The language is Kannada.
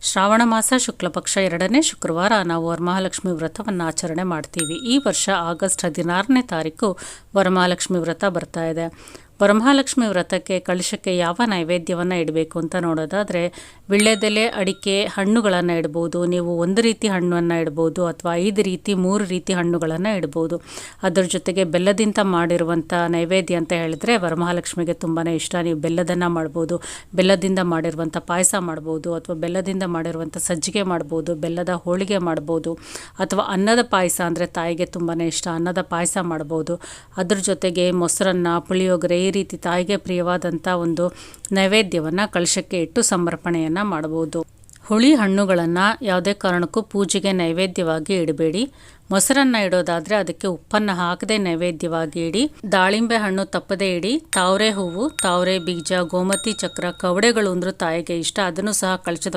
ಶ್ರಾವಣ ಮಾಸ ಶುಕ್ಲ ಪಕ್ಷ 2ನೇ ಶುಕ್ರವಾರ ನಾವು ವರಮಹಾಲಕ್ಷ್ಮಿ ವ್ರತವನ್ನು ಆಚರಣೆ ಮಾಡ್ತೀವಿ. ಈ ವರ್ಷ ಆಗಸ್ಟ್ 16ನೇ ತಾರೀಕು ವರಮಹಾಲಕ್ಷ್ಮಿ ವ್ರತ ಬರ್ತಾ ಇದೆ. ವರಮಹಾಲಕ್ಷ್ಮಿ ವ್ರತಕ್ಕೆ ಕಳಶಕ್ಕೆ ಯಾವ ನೈವೇದ್ಯವನ್ನು ಇಡಬೇಕು ಅಂತ ನೋಡೋದಾದರೆ, ವಿಳ್ಯದೆಲೆ, ಅಡಿಕೆ, ಹಣ್ಣುಗಳನ್ನು ಇಡ್ಬೋದು. ನೀವು ಒಂದು ರೀತಿ ಹಣ್ಣನ್ನು ಇಡ್ಬೋದು ಅಥವಾ 5 ರೀತಿ 3 ರೀತಿ ಹಣ್ಣುಗಳನ್ನು ಇಡ್ಬೋದು. ಅದರ ಜೊತೆಗೆ ಬೆಲ್ಲದಿಂದ ಮಾಡಿರುವಂಥ ನೈವೇದ್ಯ ಅಂತ ಹೇಳಿದ್ರೆ ವರಮಹಾಲಕ್ಷ್ಮಿಗೆ ತುಂಬಾ ಇಷ್ಟ. ನೀವು ಬೆಲ್ಲದನ್ನು ಮಾಡ್ಬೋದು, ಬೆಲ್ಲದಿಂದ ಮಾಡಿರುವಂಥ ಪಾಯಸ ಮಾಡ್ಬೋದು, ಅಥವಾ ಬೆಲ್ಲದಿಂದ ಮಾಡಿರುವಂಥ ಸಜ್ಜಿಗೆ ಮಾಡ್ಬೋದು, ಬೆಲ್ಲದ ಹೋಳಿಗೆ ಮಾಡ್ಬೋದು, ಅಥವಾ ಅನ್ನದ ಪಾಯಸ ಅಂದರೆ ತಾಯಿಗೆ ತುಂಬಾ ಇಷ್ಟ, ಅನ್ನದ ಪಾಯಸ ಮಾಡ್ಬೋದು. ಅದ್ರ ಜೊತೆಗೆ ಮೊಸರನ್ನ, ಪುಳಿಯೋಗರೆ, ಈ ರೀತಿ ತಾಯಿಗೆ ಪ್ರಿಯವಾದಂಥ ಒಂದು ನೈವೇದ್ಯವನ್ನು ಕಳಶಕ್ಕೆ ಇಟ್ಟು ಸಮರ್ಪಣೆಯನ್ನು ಮಾಡ್ಬೋದು. ಹುಳಿ ಹಣ್ಣುಗಳನ್ನು ಯಾವುದೇ ಕಾರಣಕ್ಕೂ ಪೂಜೆಗೆ ನೈವೇದ್ಯವಾಗಿ ಇಡಬೇಡಿ. ಮೊಸರನ್ನು ಇಡೋದಾದರೆ ಅದಕ್ಕೆ ಉಪ್ಪನ್ನು ಹಾಕದೆ ನೈವೇದ್ಯವಾಗಿ ಇಡಿ. ದಾಳಿಂಬೆ ಹಣ್ಣು ತಪ್ಪದೇ ಇಡಿ. ತಾವರೆ ಹೂವು, ತಾವರೆ ಬೀಜ, ಗೋಮತಿ ಚಕ್ರ, ಕವಡೆಗಳು ಅಂದರೂ ತಾಯಿಗೆ ಇಷ್ಟ, ಅದನ್ನು ಸಹ ಕಳಶದ